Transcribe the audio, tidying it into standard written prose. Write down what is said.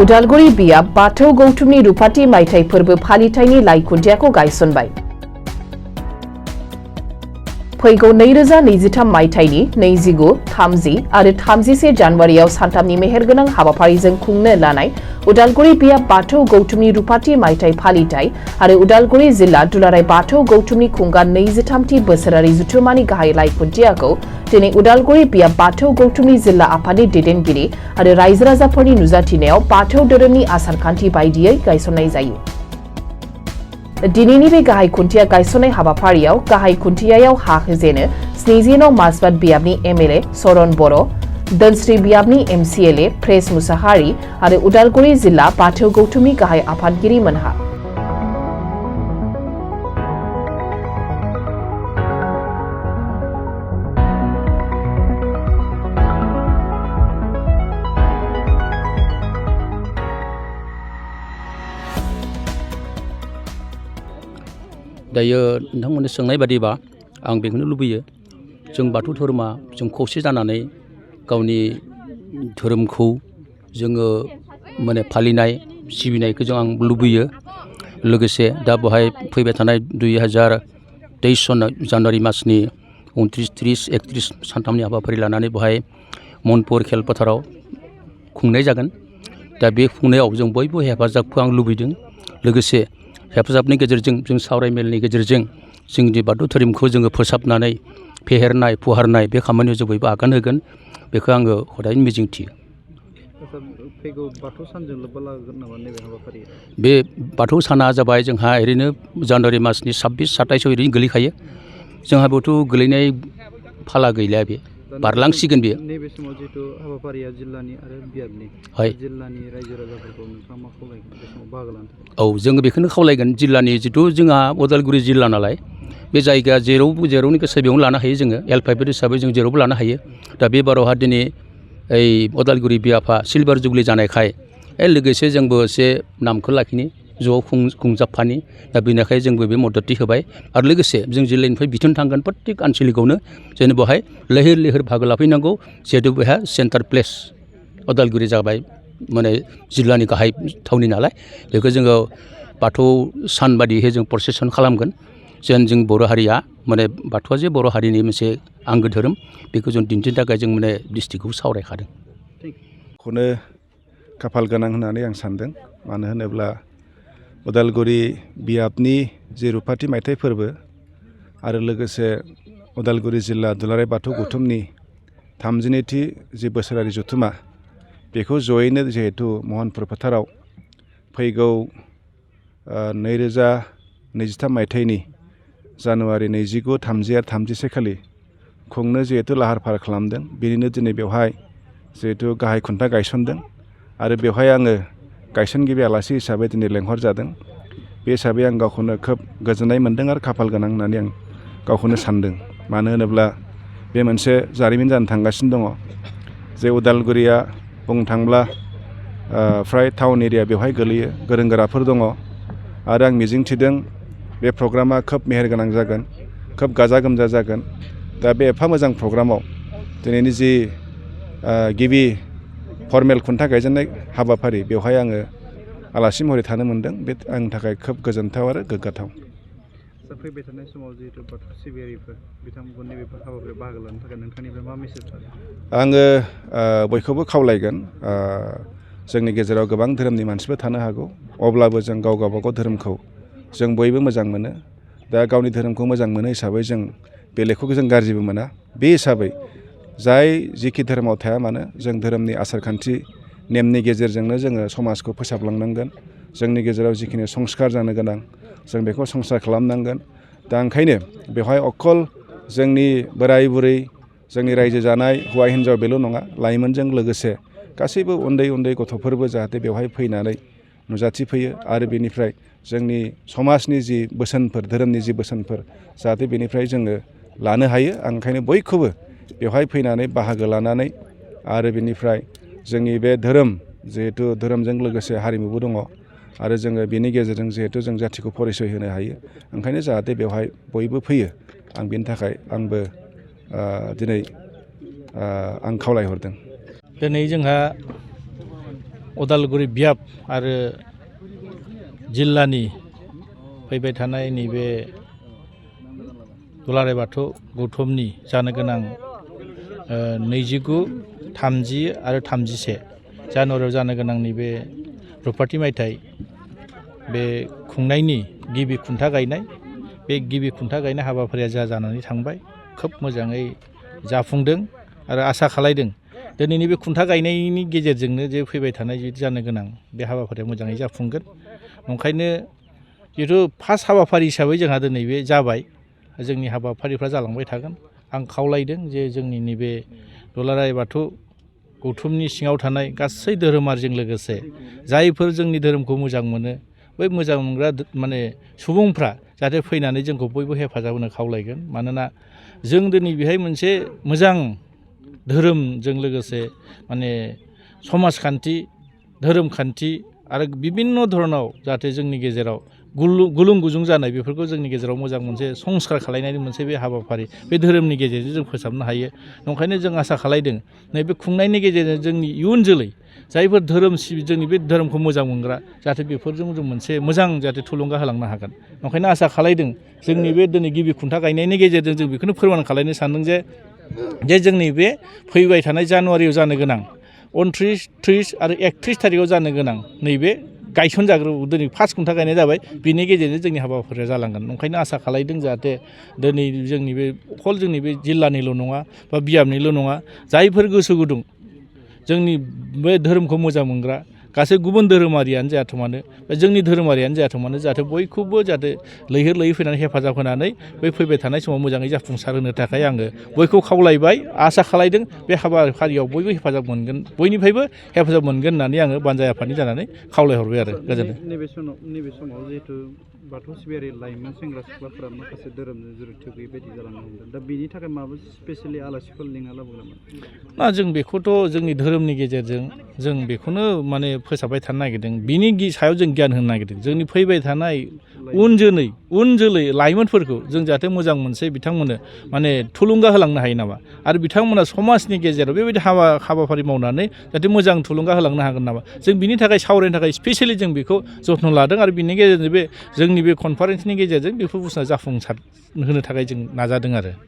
उदालगुरि बियाब बाथौ गौथुमनि रुफाथि मायथाइ फोरबो फालिथायनि लाइखुन्थियाखौ गायसनबाय। फैगौ 2023 मायथाइनि 29, 30 आरो 31 जानुवारियाव सानथामनि मेहेरगोनां हाबाफारिजों खुंनो लानाय उदालगुरि बियाब बाथौ गौथुमनि रुफाथि मायथाइ फालिथाय आरो उदालगुरि जिल्ला दुलाराय बाथौ गौथुमनि खुंगा 23थि बोसोरारि जुथुमानि गाहाय लाइखुन्थियाखौ दिनै उदालगुरि बियाब बाथौ गौथुमनि जिल्ला आफादनि दैदेनगिरि आरो रायजो राजाफोरनि नुजाथिनायाव बाथौ धोरोमनि आसारखान्थि बायदियै गायसननाय जायो। दिनैनि बे गाहाय खुन्थिया गायसननाय हाबाफारियाव गाहाय खुन्थियायाव हा होजेनो 70 माजबाद बियाबनि एमएलए सरन बर', दोनस्रि बियाबनि एमसिएलए प्रेस मुसाहारि आरो उदालगुरि जिल्ला बाथौ गौथुमनि गाहाय आफादगिरि मोनहा। दायो नोंथांमोननि सोंनाय बादिबा आं बेखौनो लुबैयो जों बाथौ धोरोमा जों खौसे जानानै गावनि धोरोमखौ जोङो फालिनाय सिबिनायखौ आं लुबैयो। लोगोसे दा बेवहाय फैबाय थानाय 2023 जानुवारि मासनि 29, 30, 31 सानथामनि हाबाफारि लानानै बेवहाय मनपुर खेल फोथाराव खुंनाय जागोन। दा बे खुंनायाव जों बयबो हेफाजाबखौ आं लुबैदों। लोगोसे हेफाजाबनि गेजेरजों जों सावरायमेलनि गेजेरजों जोंनि बाथौ धोरोमखौ जोङो फोसाबनानै फेहेरनाय फुवारनाय बे खामानियाव जों बयबो आगान होगोन बेखौ आङो हदाय मिजिंथियो। फैगौ बाथौ सानजों लोब्बा लागोन नामा नैबे हाबाफारिया? बे बाथौ साना जाबाय जोंहा ओरैनो जानुवारि मासनि 26, 27 ओरैनो गोलैखायो। जोंहा बेयावथ' गोलैनाय फाला गैला, बे बारलांसिगोन बेयो। नैबे समाव जिहेतु हाबाफारिया जिल्लानि आरो बियाबनि जिल्लानि रायजो राजाफोरखौ नोंथाङा मा खावलायगोन बे समाव बाहागो लानो थाखाय? औ, जोङो बेखौनो खावलायगोन जिल्लानि जिथु जोंहा उदालगुरि जिल्ला नालाय बे जायगाया जेरावनि गोसो बेयावनो लानो हायो जोङो एलफाइभेट हिसाबै जों जेरावबो लानो हायो। दा बे बारावहा दिनै उदालगुरि बियाफा सिलभार जुबलि जानायखाय लोगोसे जोंबो एसे नामखौ लाखिनि ज' खुंजाबफानि। दा बेनिखाय जोंबो बे मददथि होबाय आरो लोगोसे जों जिल्लानिफ्राय बिथोन थांगोन प्रत्येक आनसलिकआवनो जेन बेवहाय लैहोर लैहोर बाहागो लाफैनांगौ। जिहेतु बेहा सेन्टार प्लेस उदालगुरि जाबाय जिल्लानि गाहाय थावनि नालाय बेखौ जोङो बाथौ सान बादियै जों प्रसेसन खालामगोन। जेन जों बर' हारिया बाथौआ जे बर' हारिनि मोनसे आंगो धोरोम बेखौ जों दिन्थिनो थाखाय जों डिस्ट्रिक्टखौ सावरायखादों। खौनो खाफाल गोनां होननानै आं सानदों। मानो होनोब्ला उदालगुरि बियाबनि जे रुफाथि मायथाइ फोरबो आरो लोगोसे उदालगुरि जिल्ला दुलाराय बाथौ गौथुमनि 32थि जे बोसोरारि जथुमा बेखौ जयैनो जिहेतु महनपुर फोथाराव फैगौ 2023 मायथाइनि जानुवारि 29, 30 आरो 31 खालि खुंनो जिहेतु लाहार फाहार खालामदों। बेनिनो दिनै बेवहाय जिहेतु गाहाय खुन्था गायसनदों आरो बेवहाय आङो गायसनगिरि आलासि हिसाबै दिनै लेंहर जादों। बे हिसाबै आं गावखौनो खोब गोजोननाय मोन्दों आरो खाफाल गोनां होननानै आं गावखौनो सानदों। मानो होनोब्ला बे मोनसे जारिमिन जानो थांगासिनो दङ जे उदालगुरिया बुंनो थांब्ला फ्राय टाउन एरिया बेवहाय गोलैयो, गोरों गोराफोर दङ आरो आं मिजिंथिदों बे प्रग्रामा खोब मेहेरगोनां जागोन, खोब गाजा गोमजा जागोन। दा बे एफा मोजां प्रग्रामाव दिनैनि जि गिबि फर्मेल खुन्था गायजेननाय हाबाफारि बेवहाय आङो आलासि महरै थानो मोनदों। बे आंनि थाखाय खोब गोजोनथाव आरो गोग्गाथाव। फैबाय थानाय समाव जिहेतु बाथौ सिबियारिफोर बिथांमोनखौ नैबे हाबाफारियाव बाहागो लानो थाखाय नोंथांनिफ्राय मा मेसेज थागोन? आङो बयखौबो खावलायगोन। जोंनि गेजेराव गोबां धोरोमनि मानसिफोर थानो हागौ, अब्लाबो जों गावबागाव धोरोमखौ जों बयबो मोजां मोनो। दा गावनि धोरोमखौ मोजां मोनो हिसाबै जों बेलेगखौ जों गाज्रिबो मोना। बे हिसाबै जाय जिखि धोरोमाव थाया मानो जों धोरोमनि आसारखान्थि नेमनि गेजेरजोंनो जोङो समाजखौ फोसाबलांनांगोन। जोंनि गेजेराव जिखिनि संस्कार जानो गोनां जों बेखौ संस्कार खालामनांगोन। दा ओंखायनो बेवहाय अकल जोंनि बोराय बुरै जोंनि रायजो जानाय हौवा हिन्जाव बेल' नङा, लाइमोनजों लोगोसे गासैबो उन्दै उन्दै गथ'फोरबो जाहाथे बेवहाय फैनानै नुजाथिफैयो आरो बेनिफ्राय जोंनि समाजनि जि बोसोनफोर धोरोमनि जि बोसोनफोर जाहाथे बेनिफ्राय जोङो लानो हायो। आं ओंखायनो बयखौबो बेवहाय फैनानै बाहागो लानानै आरो बेनिफ्राय जोंनि बे धोरोम जिहेतु धोरोमजों लोगोसे हारिमुबो दङ आरो जोङो बेनि गेजेरजों जिहेतु जों जाथिखौ परिचय होनो हायो। ओंखायनो जाहाथे बेवहाय बयबो फैयो आं बेनि थाखाय आंबो दिनै आं खावलायहरदों। दिनै जोंहा उदालगुरि बियाब आरो जिल्लानि फैबाय थानाय नैबे दुलाराय बाथौ गौथुमनि जानो गोनां 29, 30 आरो 31 जानुवारियाव जानो गोनां नैबे रुपाथि मायथाइ बे खुंनायनि गिबि खुन्था गायनाय बे गिबि खुन्था गायनाय हाबाफारिया जानानै थांबाय खोब मोजाङै जाफुंदों आरो आसा खालायदों दिनैनि बे खुन्था गायनायनि गेजेरजोंनो जे फैबाय थानाय जानो गोनां बे हाबाफारिया मोजाङै जाफुंगोन। ओंखायनो जिहेथु फार्स्ट हाबाफारि हिसाबै जोंहा दिनै बे जाबाय जोंनि हाबाफारिफ्रा जालांबाय थागोन। आं खावलायदों जे जोंनि नैबे दुलाराय बाथौ गौथुमनि सिङाव थानाय गासै धोरोमारिजों लोगोसे जायफोर जोंनि धोरोमखौ मोजां मोनो बै मोजां मोनग्रा माने सुबुंफ्रा जाहाथे फैनानै जोंखौ बयबो हेफाजाब होनो खावलायगोन। मानोना जों दिनै बेहाय मोनसे मोजां धोरोमजों लोगोसे माने समाजखान्थि धोरोमखान्थि आरो बिभिन्न धरनाव जाहाथे जोंनि गेजेराव गुलुं गुजुं जानाय बेफोरखौ जोंनि गेजेराव मोजां मोनसे संस्कार खालायनायनि मोनसे बे हाबाफारि बे धोरोमनि गेजेरजों जों फोसाबनो हायो। ओंखायनो जों आसा खालायदों नैबे खुंनायनि गेजेरजों जोंनि इयुन जोलै जायफोर जोंनि बे धोरोमखौ मोजां मोनग्रा जाहाथे बेफोरजों जों मोनसे मोजां जाहाथे थुलुंगा होलांनो हागोन। ओंखायनो आसा खालायदों जोंनि बे दिनै गिबि खुन्था गायनायनि गेजेरजों जों बेखौनो फोरमान खालायनो सानदों जे जोंनि बे फैबाय थानाय जानुवारियाव जानो गोनां 29, 30 आरो 31 थारिखआव जानो गोनां नैबे गायसनजाग्रा दिनै फार्स्ट खुन्था गायनाय जाबाय बिनि गेजेरजों जोंनि हाबाफारिया जालांगोन। ओंखायनो आसा खालायदों जाहाथे दिनै जोंनि बे अखल जोंनि बे जिल्लानिल' नङा बा बियाबनिल' नङा जायफोर गोसो गुदुं जोंनि बे धोरोमखौ मोजां मोनग्रा गासै गुबुन धोरोमारियानो जायाथों मानो बा जोंनि धोरोमारियानो जायाथों मानो जाहाथे बयखौबो जाहाथे लैहोर लैहोर फैनानै हेफाजाब होनानै बै फैबाय थानाय समाव मोजाङै जाफुंसार होनो थाखाय आङो बयखौ खावलायबाय आसा खालायदों बे हाबाफारियाव बयबो हेफाजाब मोनगोन बयनिफ्रायबो हेफाजाब मोनगोन होननानै आङो बानजाय आफादनि जानानै खावलायहरबाय आरो गोजोन्थों। नैबे समाव जिहेथु बाथौ सिबियारि लाइमोन सेंग्रा सिख्लाफोरा माखासे धोरोमजों जुरित गैयै बायदि जालांनो हमदों दा बेनि थाखाय माबा स्पेसियेलि आलासिफोर लिंना लाबोगोन नामा? ना जों बेखौथ' जोंनि धोरोमनि गेजेरजों जों बेखौनो माने फोसाबबाय थानो नागिरदों बिनि सायाव जों गियान होनो नागिरदों जोंनि फैबाय थानाय उन जोलै लाइमोनफोरखौ जों जाहाथे मोजां मोनसे बिथांमोननो माने थुलुंगा होलांनो हायो नामा आरो बिथांमोना समाजनि गेजेराव बेबायदि हाबाफारि मावनानै जाहाथे मोजां थुलुंगा होलांनो हागोन नामा जों बिनि थाखाय सावरायनो थाखाय स्पेसियेलि जों बेखौ जथ्न लादों आरो बिनि गेजेरजों बे जोंनि बे कनफारेन्सनि गेजेरजों बेफोर बुस्थुआ जाफुंसार होनो थाखाय जों नाजादों आरो